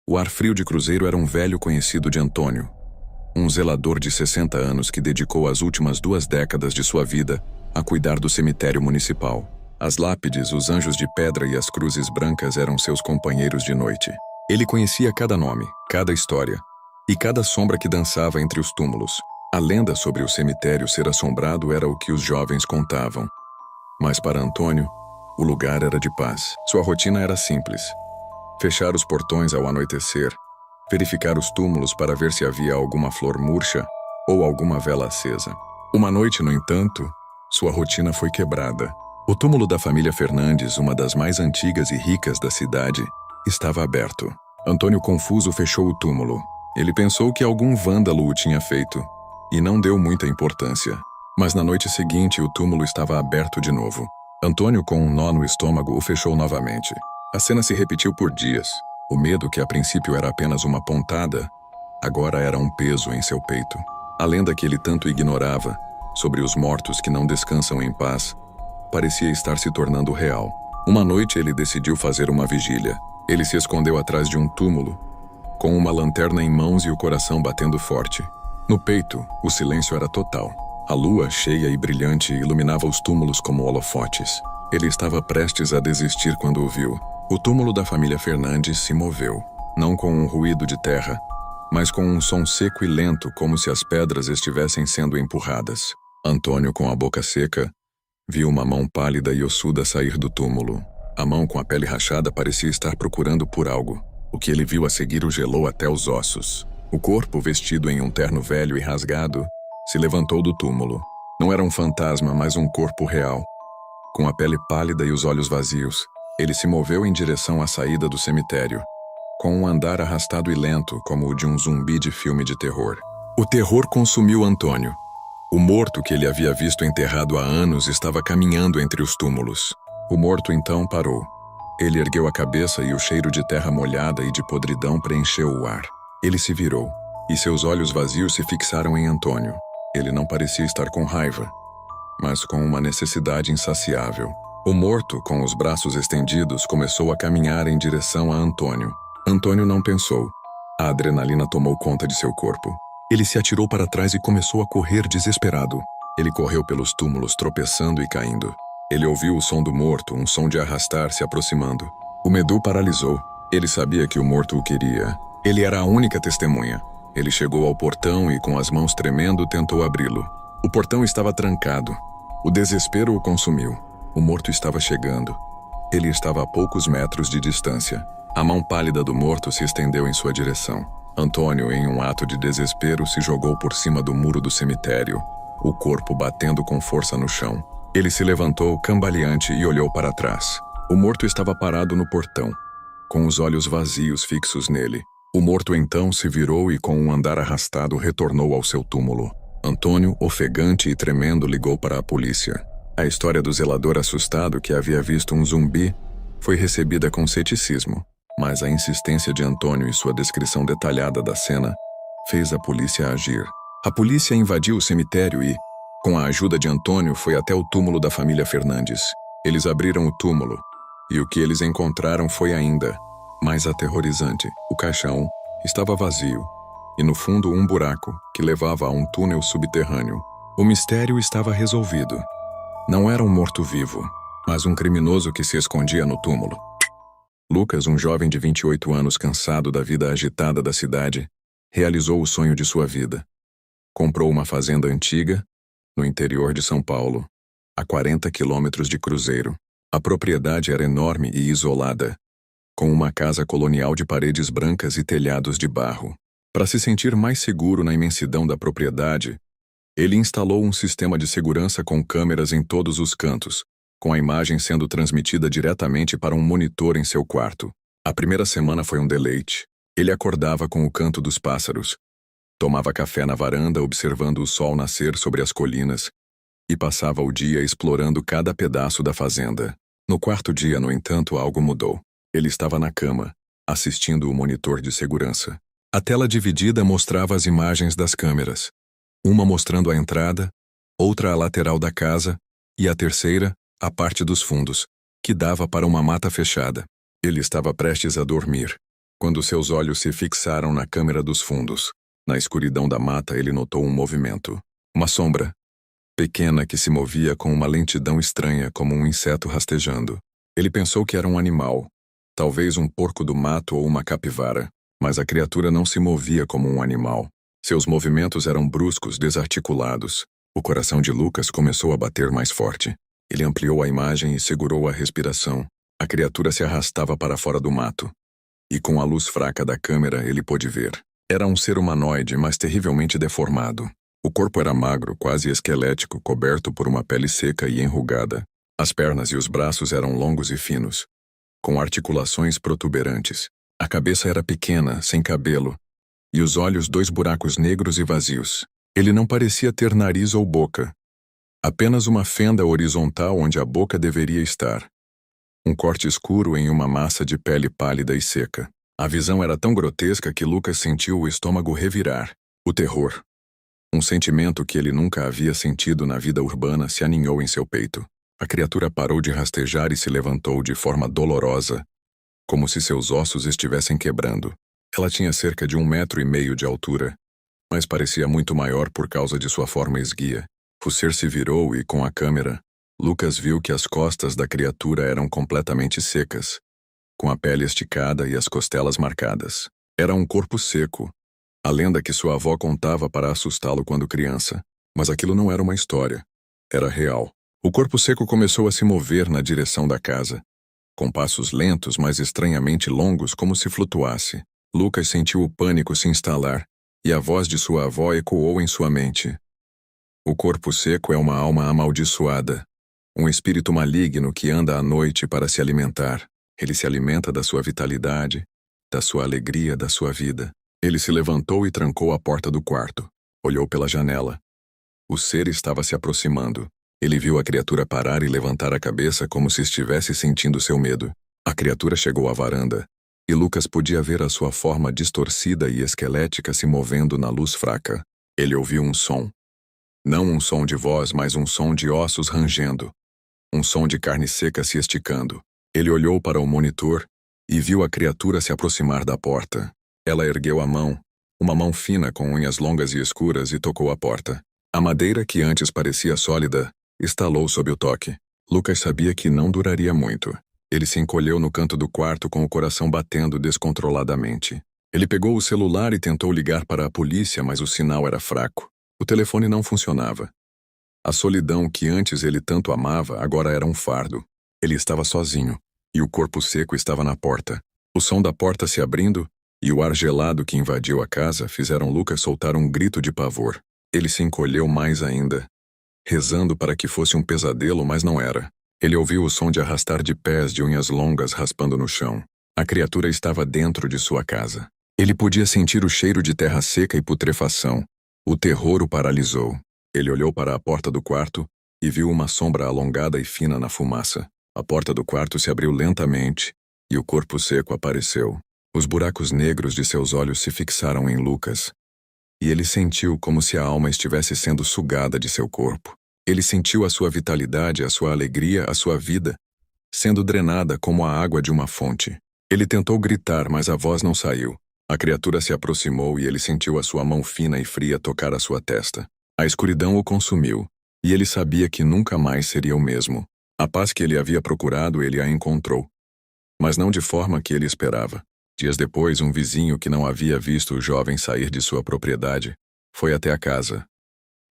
O ar frio de Cruzeiro era um velho conhecido de Antônio, um zelador de 60 anos que dedicou as últimas 2 décadas de sua vida a cuidar do cemitério municipal. As lápides, os anjos de pedra e as cruzes brancas eram seus companheiros de noite. Ele conhecia cada nome, cada história e cada sombra que dançava entre os túmulos. A lenda sobre o cemitério ser assombrado era o que os jovens contavam. Mas para Antônio, o lugar era de paz. Sua rotina era simples: fechar os portões ao anoitecer, verificar os túmulos para ver se havia alguma flor murcha ou alguma vela acesa. Uma noite, no entanto, sua rotina foi quebrada. O túmulo da família Fernandes, uma das mais antigas e ricas da cidade, estava aberto. Antônio, confuso, fechou o túmulo. Ele pensou que algum vândalo o tinha feito e não deu muita importância. Mas na noite seguinte, o túmulo estava aberto de novo. Antônio, com um nó no estômago, o fechou novamente. A cena se repetiu por dias. O medo, que a princípio era apenas uma pontada, agora era um peso em seu peito. A lenda que ele tanto ignorava, sobre os mortos que não descansam em paz, parecia estar se tornando real. Uma noite ele decidiu fazer uma vigília. Ele se escondeu atrás de um túmulo, com uma lanterna em mãos e o coração batendo forte. No peito, o silêncio era total. A lua, cheia e brilhante, iluminava os túmulos como holofotes. Ele estava prestes a desistir quando o viu. O túmulo da família Fernandes se moveu, não com um ruído de terra, mas com um som seco e lento, como se as pedras estivessem sendo empurradas. Antônio, com a boca seca, viu uma mão pálida e ossuda sair do túmulo. A mão com a pele rachada parecia estar procurando por algo. O que ele viu a seguir o gelou até os ossos. O corpo, vestido em um terno velho e rasgado, se levantou do túmulo. Não era um fantasma, mas um corpo real. Com a pele pálida e os olhos vazios, ele se moveu em direção à saída do cemitério, com um andar arrastado e lento, como o de um zumbi de filme de terror. O terror consumiu Antônio. O morto que ele havia visto enterrado há anos estava caminhando entre os túmulos. O morto então parou. Ele ergueu a cabeça e o cheiro de terra molhada e de podridão preencheu o ar. Ele se virou, e seus olhos vazios se fixaram em Antônio. Ele não parecia estar com raiva, mas com uma necessidade insaciável. O morto, com os braços estendidos, começou a caminhar em direção a Antônio. Antônio não pensou. A adrenalina tomou conta de seu corpo. Ele se atirou para trás e começou a correr desesperado. Ele correu pelos túmulos, tropeçando e caindo. Ele ouviu o som do morto, um som de arrastar se aproximando. O medo o paralisou. Ele sabia que o morto o queria. Ele era a única testemunha. Ele chegou ao portão e, com as mãos tremendo, tentou abri-lo. O portão estava trancado. O desespero o consumiu. O morto estava chegando. Ele estava a poucos metros de distância. A mão pálida do morto se estendeu em sua direção. Antônio, em um ato de desespero, se jogou por cima do muro do cemitério, o corpo batendo com força no chão. Ele se levantou, cambaleante, e olhou para trás. O morto estava parado no portão, com os olhos vazios fixos nele. O morto então se virou e, com um andar arrastado, retornou ao seu túmulo. Antônio, ofegante e tremendo, ligou para a polícia. A história do zelador assustado, que havia visto um zumbi, foi recebida com ceticismo, mas a insistência de Antônio e sua descrição detalhada da cena fez a polícia agir. A polícia invadiu o cemitério e, com a ajuda de Antônio, foi até o túmulo da família Fernandes. Eles abriram o túmulo, e o que eles encontraram foi ainda mais aterrorizante. O caixão estava vazio, e no fundo um buraco que levava a um túnel subterrâneo. O mistério estava resolvido. Não era um morto-vivo, mas um criminoso que se escondia no túmulo. Lucas, um jovem de 28 anos cansado da vida agitada da cidade, realizou o sonho de sua vida. Comprou uma fazenda antiga, no interior de São Paulo, a 40 quilômetros de Cruzeiro. A propriedade era enorme e isolada, com uma casa colonial de paredes brancas e telhados de barro. Para se sentir mais seguro na imensidão da propriedade, ele instalou um sistema de segurança com câmeras em todos os cantos, com a imagem sendo transmitida diretamente para um monitor em seu quarto. A primeira semana foi um deleite. Ele acordava com o canto dos pássaros, tomava café na varanda observando o sol nascer sobre as colinas e passava o dia explorando cada pedaço da fazenda. No quarto dia, no entanto, algo mudou. Ele estava na cama, assistindo o monitor de segurança. A tela dividida mostrava as imagens das câmeras, uma mostrando a entrada, outra a lateral da casa e a terceira, a parte dos fundos, que dava para uma mata fechada. Ele estava prestes a dormir, Quando seus olhos se fixaram na câmera dos fundos, na escuridão da mata ele notou um movimento. Uma sombra, pequena que se movia com uma lentidão estranha como um inseto rastejando. Ele pensou que era um animal, talvez um porco do mato ou uma capivara, mas a criatura não se movia como um animal. Seus movimentos eram bruscos, desarticulados. O coração de Lucas começou a bater mais forte. Ele ampliou a imagem e segurou a respiração. A criatura se arrastava para fora do mato. E com a luz fraca da câmera ele pôde ver. Era um ser humanoide, mas terrivelmente deformado. O corpo era magro, quase esquelético, coberto por uma pele seca e enrugada. As pernas e os braços eram longos e finos, com articulações protuberantes. A cabeça era pequena, sem cabelo, e os olhos 2 buracos negros e vazios. Ele não parecia ter nariz ou boca. Apenas uma fenda horizontal onde a boca deveria estar. Um corte escuro em uma massa de pele pálida e seca. A visão era tão grotesca que Lucas sentiu o estômago revirar. O terror, um sentimento que ele nunca havia sentido na vida urbana, se aninhou em seu peito. A criatura parou de rastejar e se levantou de forma dolorosa, como se seus ossos estivessem quebrando. Ela tinha cerca de 1,5 metros de altura, mas parecia muito maior por causa de sua forma esguia. O ser se virou e, com a câmera, Lucas viu que as costas da criatura eram completamente secas, com a pele esticada e as costelas marcadas. Era um corpo seco, a lenda que sua avó contava para assustá-lo quando criança. Mas aquilo não era uma história. Era real. O corpo seco começou a se mover na direção da casa, com passos lentos, mas estranhamente longos, como se flutuasse. Lucas sentiu o pânico se instalar, e a voz de sua avó ecoou em sua mente. O corpo seco é uma alma amaldiçoada, um espírito maligno que anda à noite para se alimentar. Ele se alimenta da sua vitalidade, da sua alegria, da sua vida. Ele se levantou e trancou a porta do quarto. Olhou pela janela. O ser estava se aproximando. Ele viu a criatura parar e levantar a cabeça como se estivesse sentindo seu medo. A criatura chegou à varanda, e Lucas podia ver a sua forma distorcida e esquelética se movendo na luz fraca. Ele ouviu um som. Não um som de voz, mas um som de ossos rangendo. Um som de carne seca se esticando. Ele olhou para o monitor e viu a criatura se aproximar da porta. Ela ergueu a mão, uma mão fina com unhas longas e escuras, e tocou a porta. A madeira, que antes parecia sólida, estalou sob o toque. Lucas sabia que não duraria muito. Ele se encolheu no canto do quarto com o coração batendo descontroladamente. Ele pegou o celular e tentou ligar para a polícia, mas o sinal era fraco. O telefone não funcionava. A solidão que antes ele tanto amava agora era um fardo. Ele estava sozinho, e o corpo seco estava na porta. O som da porta se abrindo e o ar gelado que invadiu a casa fizeram Lucas soltar um grito de pavor. Ele se encolheu mais ainda, rezando para que fosse um pesadelo, mas não era. Ele ouviu o som de arrastar de pés de unhas longas raspando no chão. A criatura estava dentro de sua casa. Ele podia sentir o cheiro de terra seca e putrefação. O terror o paralisou. Ele olhou para a porta do quarto e viu uma sombra alongada e fina na fumaça. A porta do quarto se abriu lentamente e o corpo seco apareceu. Os buracos negros de seus olhos se fixaram em Lucas, e ele sentiu como se a alma estivesse sendo sugada de seu corpo. Ele sentiu a sua vitalidade, a sua alegria, a sua vida, sendo drenada como a água de uma fonte. Ele tentou gritar, mas a voz não saiu. A criatura se aproximou e ele sentiu a sua mão fina e fria tocar a sua testa. A escuridão o consumiu, e ele sabia que nunca mais seria o mesmo. A paz que ele havia procurado, ele a encontrou, mas não de forma que ele esperava. Dias depois, um vizinho que não havia visto o jovem sair de sua propriedade foi até a casa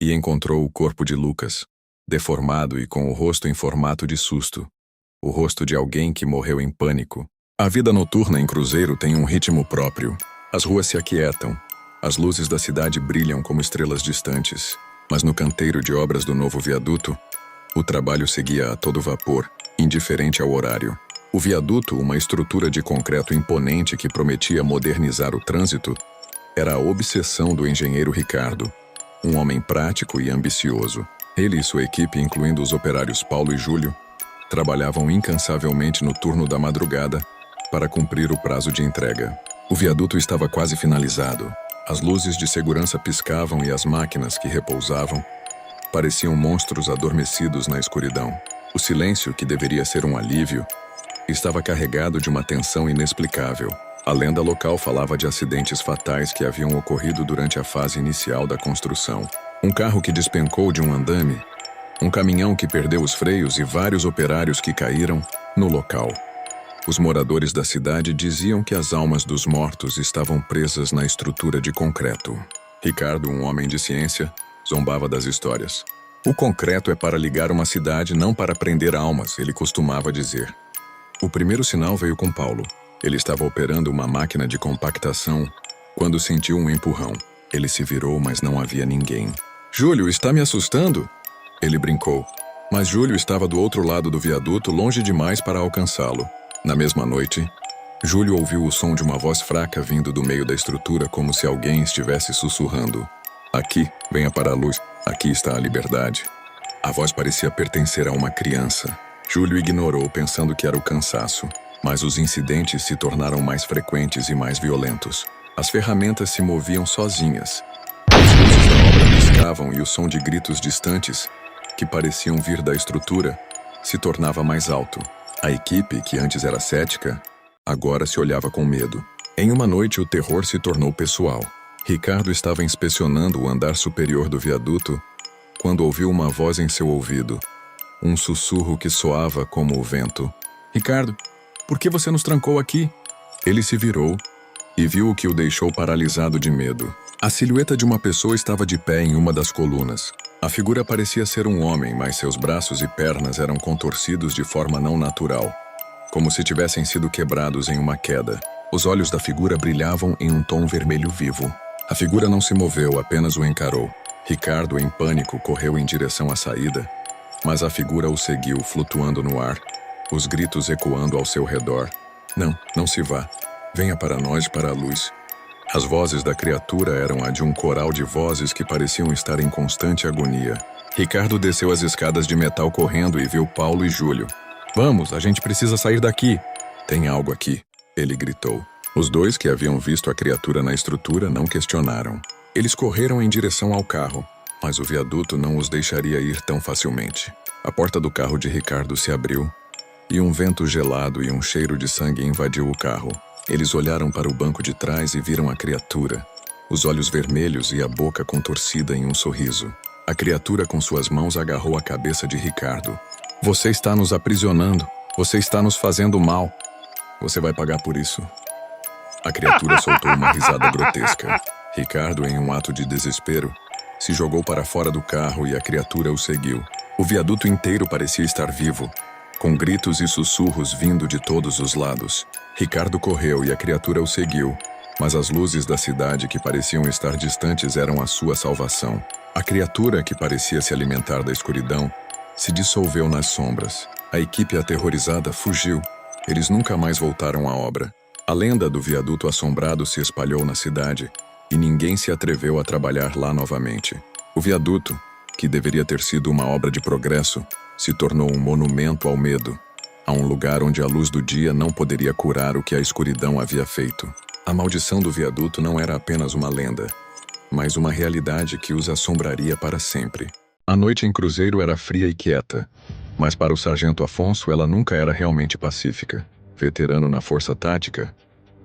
e encontrou o corpo de Lucas, deformado e com o rosto em formato de susto, o rosto de alguém que morreu em pânico. A vida noturna em Cruzeiro tem um ritmo próprio. As ruas se aquietam, as luzes da cidade brilham como estrelas distantes, mas no canteiro de obras do novo viaduto, o trabalho seguia a todo vapor, indiferente ao horário. O viaduto, uma estrutura de concreto imponente que prometia modernizar o trânsito, era a obsessão do engenheiro Ricardo, um homem prático e ambicioso. Ele e sua equipe, incluindo os operários Paulo e Júlio, trabalhavam incansavelmente no turno da madrugada para cumprir o prazo de entrega. O viaduto estava quase finalizado. As luzes de segurança piscavam e as máquinas que repousavam pareciam monstros adormecidos na escuridão. O silêncio, que deveria ser um alívio, estava carregado de uma tensão inexplicável. A lenda local falava de acidentes fatais que haviam ocorrido durante a fase inicial da construção. Um carro que despencou de um andame, um caminhão que perdeu os freios e vários operários que caíram no local. Os moradores da cidade diziam que as almas dos mortos estavam presas na estrutura de concreto. Ricardo, um homem de ciência, zombava das histórias. O concreto é para ligar uma cidade, não para prender almas, ele costumava dizer. O primeiro sinal veio com Paulo. Ele estava operando uma máquina de compactação quando sentiu um empurrão. Ele se virou, mas não havia ninguém. "Júlio, está me assustando?" Ele brincou. Mas Júlio estava do outro lado do viaduto, longe demais para alcançá-lo. Na mesma noite, Júlio ouviu o som de uma voz fraca vindo do meio da estrutura, como se alguém estivesse sussurrando. "Aqui, venha para a luz. Aqui está a liberdade." A voz parecia pertencer a uma criança. Júlio ignorou, pensando que era o cansaço. Mas os incidentes se tornaram mais frequentes e mais violentos. As ferramentas se moviam sozinhas. As luzes da obra piscavam e o som de gritos distantes, que pareciam vir da estrutura, se tornava mais alto. A equipe, que antes era cética, agora se olhava com medo. Em uma noite, o terror se tornou pessoal. Ricardo estava inspecionando o andar superior do viaduto quando ouviu uma voz em seu ouvido. Um sussurro que soava como o vento. "Ricardo, por que você nos trancou aqui?" Ele se virou e viu o que o deixou paralisado de medo. A silhueta de uma pessoa estava de pé em uma das colunas. A figura parecia ser um homem, mas seus braços e pernas eram contorcidos de forma não natural, como se tivessem sido quebrados em uma queda. Os olhos da figura brilhavam em um tom vermelho vivo. A figura não se moveu, apenas o encarou. Ricardo, em pânico, correu em direção à saída, mas a figura o seguiu, flutuando no ar, os gritos ecoando ao seu redor. "Não, não se vá. Venha para nós, para a luz." As vozes da criatura eram a de um coral de vozes que pareciam estar em constante agonia. Ricardo desceu as escadas de metal correndo e viu Paulo e Júlio. "Vamos, a gente precisa sair daqui." "Tem algo aqui," ele gritou. Os dois que haviam visto a criatura na estrutura não questionaram. Eles correram em direção ao carro, mas o viaduto não os deixaria ir tão facilmente. A porta do carro de Ricardo se abriu, e um vento gelado e um cheiro de sangue invadiu o carro. Eles olharam para o banco de trás e viram a criatura, os olhos vermelhos e a boca contorcida em um sorriso. A criatura com suas mãos agarrou a cabeça de Ricardo. "Você está nos aprisionando. Você está nos fazendo mal. Você vai pagar por isso." A criatura soltou uma risada grotesca. Ricardo, em um ato de desespero, se jogou para fora do carro e a criatura o seguiu. O viaduto inteiro parecia estar vivo, com gritos e sussurros vindo de todos os lados. Ricardo correu e a criatura o seguiu, mas as luzes da cidade que pareciam estar distantes eram a sua salvação. A criatura, que parecia se alimentar da escuridão, se dissolveu nas sombras. A equipe aterrorizada fugiu. Eles nunca mais voltaram à obra. A lenda do viaduto assombrado se espalhou na cidade e ninguém se atreveu a trabalhar lá novamente. O viaduto, que deveria ter sido uma obra de progresso, se tornou um monumento ao medo, a um lugar onde a luz do dia não poderia curar o que a escuridão havia feito. A maldição do viaduto não era apenas uma lenda, mas uma realidade que os assombraria para sempre. A noite em Cruzeiro era fria e quieta, mas para o sargento Afonso ela nunca era realmente pacífica. Veterano na força tática,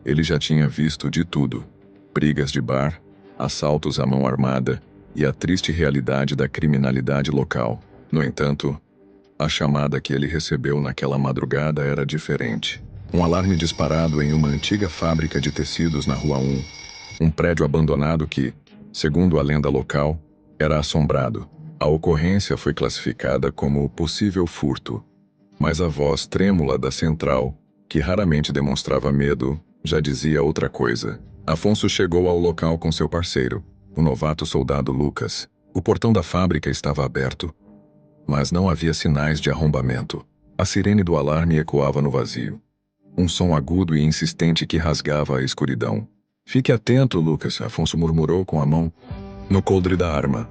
ele já tinha visto de tudo: brigas de bar, assaltos à mão armada e a triste realidade da criminalidade local. No entanto, a chamada que ele recebeu naquela madrugada era diferente. Um alarme disparado em uma antiga fábrica de tecidos na Rua 1. Um prédio abandonado que, segundo a lenda local, era assombrado. A ocorrência foi classificada como possível furto, mas a voz trêmula da central, que raramente demonstrava medo, já dizia outra coisa. Afonso chegou ao local com seu parceiro, o novato soldado Lucas. O portão da fábrica estava aberto, mas não havia sinais de arrombamento. A sirene do alarme ecoava no vazio. Um som agudo e insistente que rasgava a escuridão. "Fique atento, Lucas", Afonso murmurou com a mão no coldre da arma.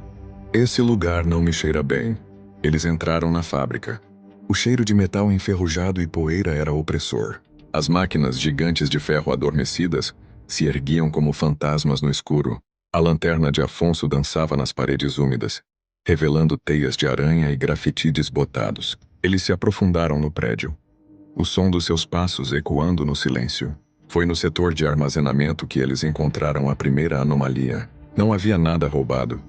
"Esse lugar não me cheira bem." Eles entraram na fábrica. O cheiro de metal enferrujado e poeira era opressor. As máquinas gigantes de ferro adormecidas se erguiam como fantasmas no escuro. A lanterna de Afonso dançava nas paredes úmidas, revelando teias de aranha e grafite desbotados. Eles se aprofundaram no prédio, o som dos seus passos ecoando no silêncio. Foi no setor de armazenamento que eles encontraram a primeira anomalia. Não havia nada roubado.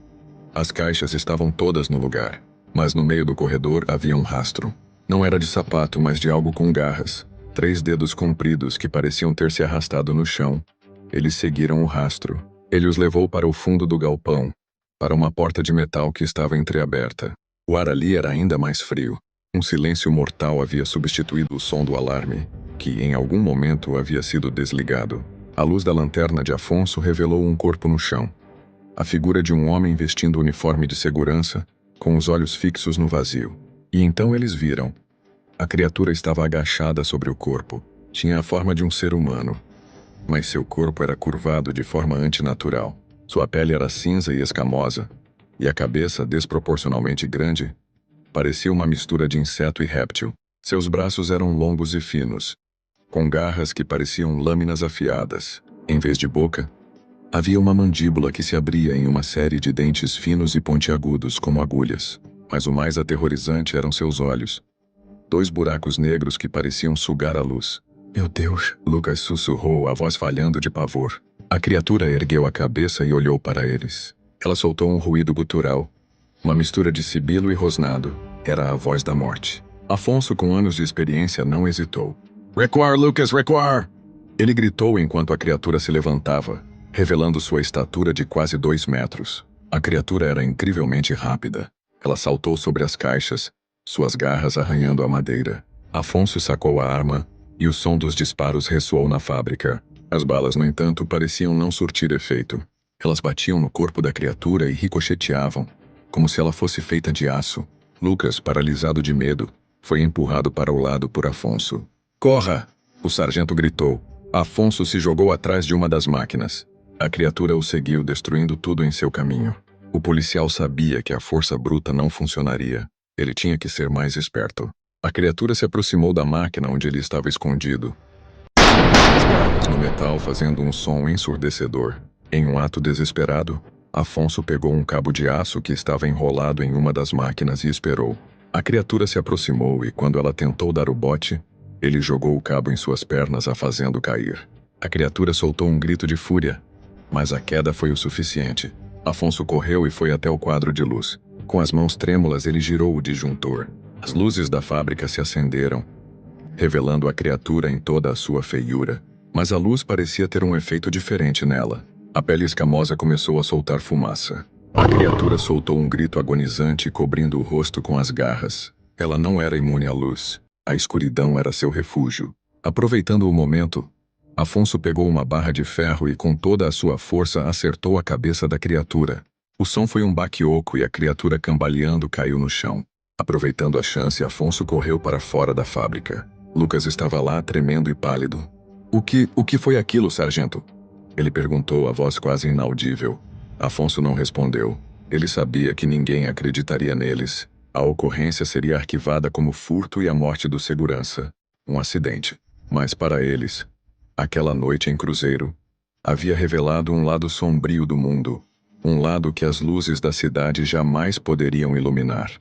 As caixas estavam todas no lugar, mas no meio do corredor havia um rastro. Não era de sapato, mas de algo com garras. 3 dedos compridos que pareciam ter se arrastado no chão. Eles seguiram o rastro. Ele os levou para o fundo do galpão, para uma porta de metal que estava entreaberta. O ar ali era ainda mais frio. Um silêncio mortal havia substituído o som do alarme, que em algum momento havia sido desligado. A luz da lanterna de Afonso revelou um corpo no chão. A figura de um homem vestindo uniforme de segurança, com os olhos fixos no vazio. E então eles viram. A criatura estava agachada sobre o corpo. Tinha a forma de um ser humano. Mas seu corpo era curvado de forma antinatural. Sua pele era cinza e escamosa. E a cabeça, desproporcionalmente grande, parecia uma mistura de inseto e réptil. Seus braços eram longos e finos, com garras que pareciam lâminas afiadas. Em vez de boca, havia uma mandíbula que se abria em uma série de dentes finos e pontiagudos como agulhas. Mas o mais aterrorizante eram seus olhos. 2 buracos negros que pareciam sugar a luz. Meu Deus, Lucas sussurrou, a voz falhando de pavor. A criatura ergueu a cabeça e olhou para eles. Ela soltou um ruído gutural, uma mistura de sibilo e rosnado. Era a voz da morte. Afonso, com anos de experiência, não hesitou. Recuar, Lucas, recuar! Ele gritou enquanto a criatura se levantava, revelando sua estatura de quase 2 metros. A criatura era incrivelmente rápida. Ela saltou sobre as caixas, suas garras arranhando a madeira. Afonso sacou a arma, e o som dos disparos ressoou na fábrica. As balas, no entanto, pareciam não surtir efeito. Elas batiam no corpo da criatura e ricocheteavam, como se ela fosse feita de aço. Lucas, paralisado de medo, foi empurrado para o lado por Afonso. Corra! O sargento gritou. Afonso se jogou atrás de uma das máquinas. A criatura o seguiu, destruindo tudo em seu caminho. O policial sabia que a força bruta não funcionaria. Ele tinha que ser mais esperto. A criatura se aproximou da máquina onde ele estava escondido. As garras no metal fazendo um som ensurdecedor. Em um ato desesperado, Afonso pegou um cabo de aço que estava enrolado em uma das máquinas e esperou. A criatura se aproximou e, quando ela tentou dar o bote, ele jogou o cabo em suas pernas, a fazendo cair. A criatura soltou um grito de fúria, mas a queda foi o suficiente. Afonso correu e foi até o quadro de luz. Com as mãos trêmulas, ele girou o disjuntor. As luzes da fábrica se acenderam, revelando a criatura em toda a sua feiura. Mas a luz parecia ter um efeito diferente nela. A pele escamosa começou a soltar fumaça. A criatura soltou um grito agonizante, cobrindo o rosto com as garras. Ela não era imune à luz. A escuridão era seu refúgio. Aproveitando o momento, Afonso pegou uma barra de ferro e com toda a sua força acertou a cabeça da criatura. O som foi um baque oco e a criatura, cambaleando, caiu no chão. Aproveitando a chance, Afonso correu para fora da fábrica. Lucas estava lá, tremendo e pálido. O que foi aquilo, sargento? Ele perguntou, a voz quase inaudível. Afonso não respondeu. Ele sabia que ninguém acreditaria neles. A ocorrência seria arquivada como furto e a morte do segurança. Um acidente. Mas para eles, aquela noite em Cruzeiro havia revelado um lado sombrio do mundo. Um lado que as luzes da cidade jamais poderiam iluminar.